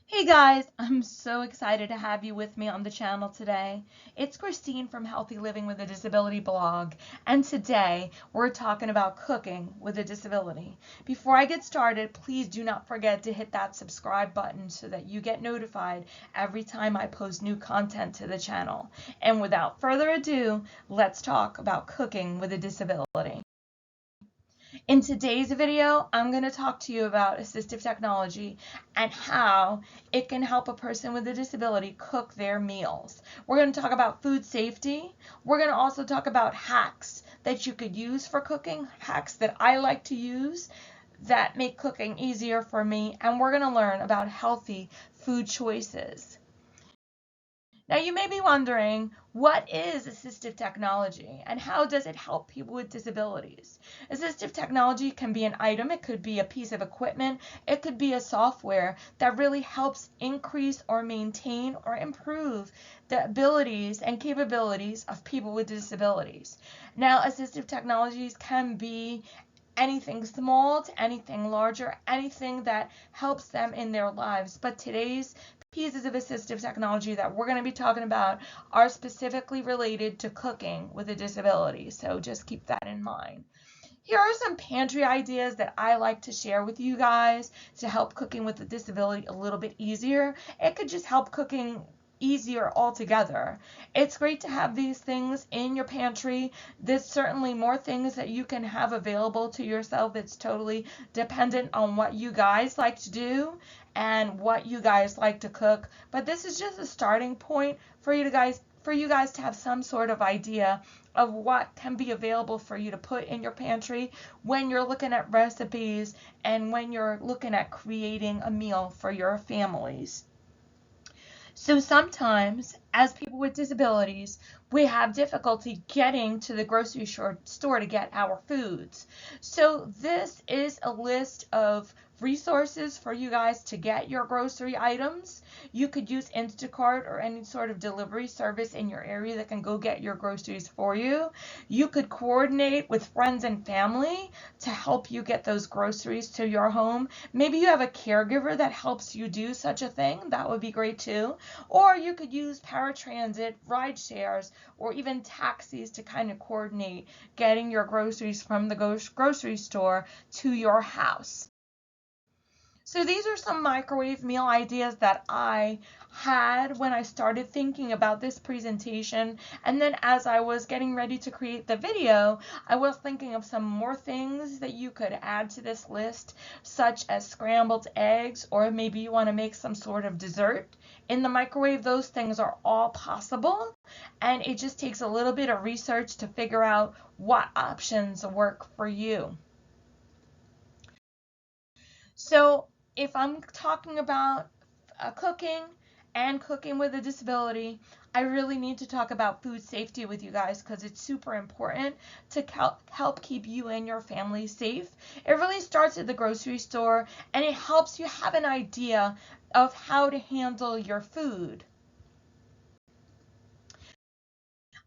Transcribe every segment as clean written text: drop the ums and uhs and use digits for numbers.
Hey guys, I'm so excited to have you with me on the channel today. It's Christine from Healthy Living with a Disability blog, and today we're talking about cooking with a disability. Before I get started, please do not forget to hit that subscribe button so that you get notified every time I post new content to the channel. And without further ado, let's talk about cooking with a disability. In today's video, I'm going to talk to you about assistive technology and how it can help a person with a disability cook their meals. We're going to talk about food safety. We're going to also talk about hacks that you could use for cooking, hacks that I like to use that make cooking easier for me, and we're going to learn about healthy food choices. Now you may be wondering, what is assistive technology and how does it help people with disabilities? Assistive technology can be an item, it could be a piece of equipment, it could be a software that really helps increase or maintain or improve the abilities and capabilities of people with disabilities. Now, assistive technologies can be anything small to anything larger, anything that helps them in their lives. But today's pieces of assistive technology that we're going to be talking about are specifically related to cooking with a disability. So just keep that in mind. Here are some pantry ideas that I like to share with you guys to help cooking with a disability a little bit easier. It could just help cooking easier altogether. It's great to have these things in your pantry. There's certainly more things that you can have available to yourself. It's totally dependent on what you guys like to do and what you guys like to cook. But this is just a starting point for you guys to have some sort of idea of what can be available for you to put in your pantry when you're looking at recipes and when you're looking at creating a meal for your families. So sometimes, as people with disabilities, we have difficulty getting to the grocery store to get our foods. So this is a list of resources for you guys to get your grocery items. You could use Instacart or any sort of delivery service in your area that can go get your groceries for you. You could coordinate with friends and family to help you get those groceries to your home. Maybe you have a caregiver that helps you do such a thing. That would be great too. Or you could use paratransit, ride shares, or even taxis to kind of coordinate getting your groceries from the grocery store to your house. So these are some microwave meal ideas that I had when I started thinking about this presentation. And then as I was getting ready to create the video, I was thinking of some more things that you could add to this list, such as scrambled eggs, or maybe you want to make some sort of dessert in the microwave. Those things are all possible. And it just takes a little bit of research to figure out what options work for you. So if I'm talking about cooking and cooking with a disability, I really need to talk about food safety with you guys because it's super important to help keep you and your family safe. It really starts at the grocery store and it helps you have an idea of how to handle your food.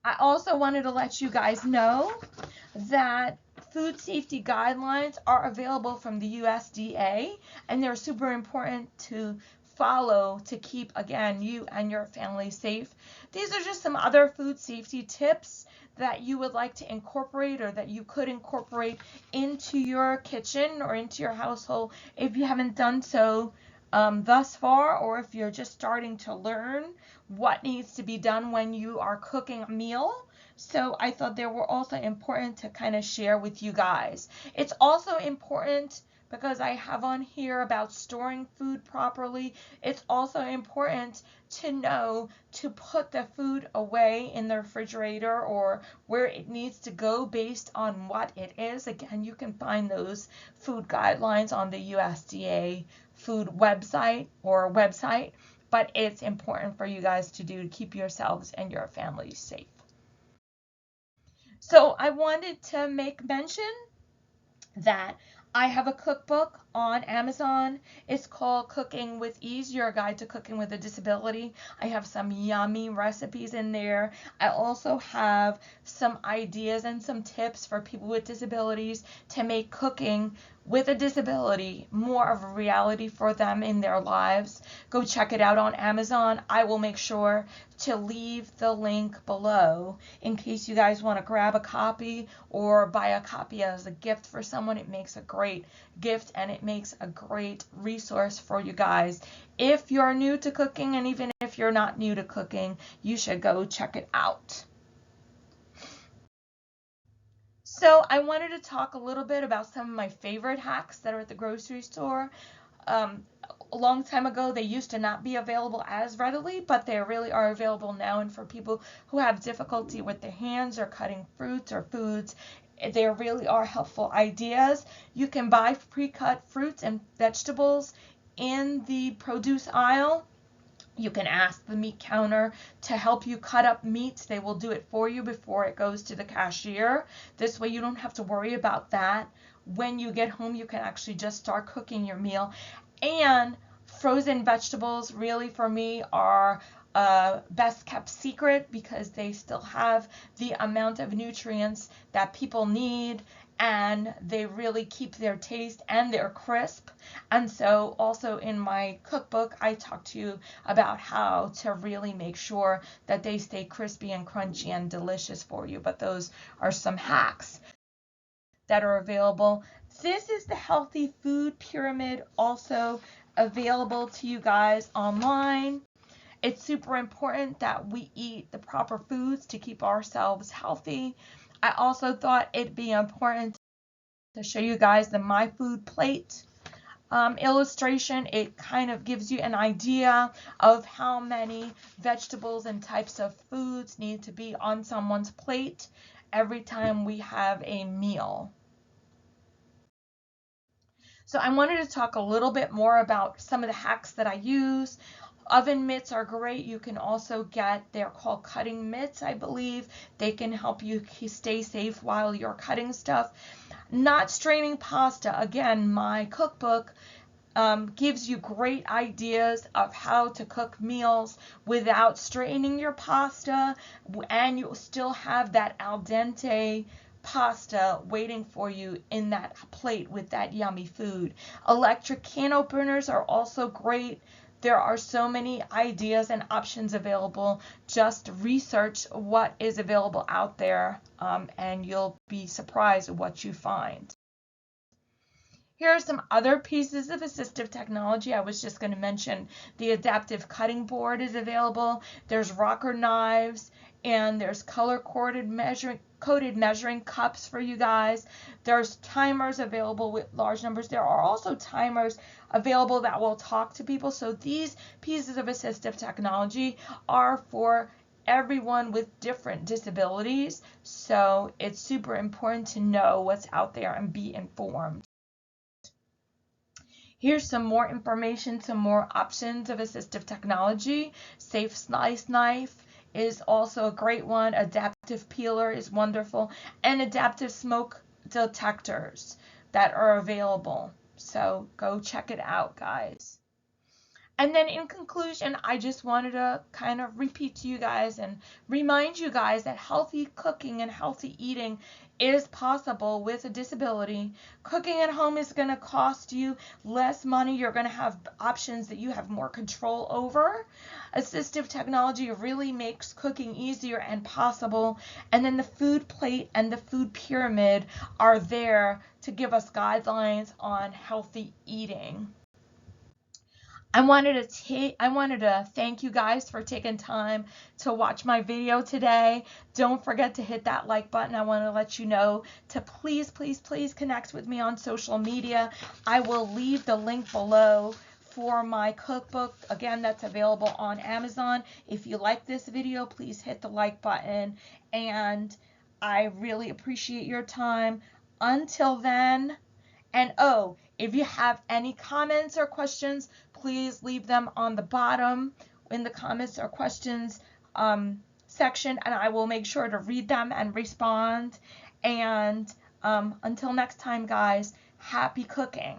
I also wanted to let you guys know that food safety guidelines are available from the USDA, and they're super important to follow to keep, again, you and your family safe. These are just some other food safety tips that you would like to incorporate or that you could incorporate into your kitchen or into your household if you haven't done so thus far, or if you're just starting to learn what needs to be done when you are cooking a meal. So I thought they were also important to kind of share with you guys. It's also important because I have on here about storing food properly. It's also important to know to put the food away in the refrigerator or where it needs to go based on what it is. Again, you can find those food guidelines on the USDA food website, but it's important for you guys to do to keep yourselves and your families safe. So I wanted to make mention that I have a cookbook on Amazon. It's called Cooking with Ease, Your Guide to Cooking with a Disability. I have some yummy recipes in there. I also have some ideas and some tips for people with disabilities to make cooking with a disability more of a reality for them in their lives. Go check it out on Amazon. I will make sure to leave the link below in case you guys want to grab a copy or buy a copy as a gift for someone. It makes a great gift and it makes a great resource for you guys. If you're new to cooking, and even if you're not new to cooking, you should go check it out. So I wanted to talk a little bit about some of my favorite hacks that are at the grocery store. A long time ago, they used to not be available as readily, but they really are available now. And for people who have difficulty with their hands or cutting fruits or foods, they really are helpful ideas. You can buy pre-cut fruits and vegetables in the produce aisle. You can ask the meat counter to help you cut up meats. They will do it for you before it goes to the cashier. This way you don't have to worry about that. When you get home, you can actually just start cooking your meal. And frozen vegetables really for me are best kept secret because they still have the amount of nutrients that people need, and they really keep their taste and they're crisp. And so also in my cookbook, I talk to you about how to really make sure that they stay crispy and crunchy and delicious for you. But those are some hacks that are available. This is the Healthy Food Pyramid, also available to you guys online. It's super important that we eat the proper foods to keep ourselves healthy. I also thought it'd be important to show you guys the My Food Plate illustration. It kind of gives you an idea of how many vegetables and types of foods need to be on someone's plate every time we have a meal. So I wanted to talk a little bit more about some of the hacks that I use. Oven mitts are great. You can also get, they're called cutting mitts, I believe. They can help you stay safe while you're cutting stuff. Not straining pasta. Again, my cookbook gives you great ideas of how to cook meals without straining your pasta, and you'll still have that al dente pasta waiting for you in that plate with that yummy food. Electric can openers are also great. There are so many ideas and options available. Just research what is available out there, and you'll be surprised at what you find. Here are some other pieces of assistive technology. I was just going to mention the adaptive cutting board is available. There's rocker knives, and there's color-coded measuring cups for you guys. There's timers available with large numbers. There are also timers available that will talk to people. So these pieces of assistive technology are for everyone with different disabilities. So it's super important to know what's out there and be informed. Here's some more information, some more options of assistive technology. Safe Slice Knife is also a great one. Adaptive peeler is wonderful, and adaptive smoke detectors that are available. So go check it out, guys. And then in conclusion, I just wanted to kind of repeat to you guys and remind you guys that healthy cooking and healthy eating is possible with a disability. Cooking at home is going to cost you less money. You're going to have options that you have more control over. Assistive technology really makes cooking easier and possible. And then the food plate and the food pyramid are there to give us guidelines on healthy eating. I wanted to thank you guys for taking time to watch my video today. Don't forget to hit that like button. I want to let you know to please connect with me on social media. I will leave the link below for my cookbook. Again, that's available on Amazon. If you like this video, please hit the like button, and I really appreciate your time. Until then, and oh, if you have any comments or questions, please leave them on the bottom in the comments or questions section, and I will make sure to read them and respond. And until next time, guys, happy cooking.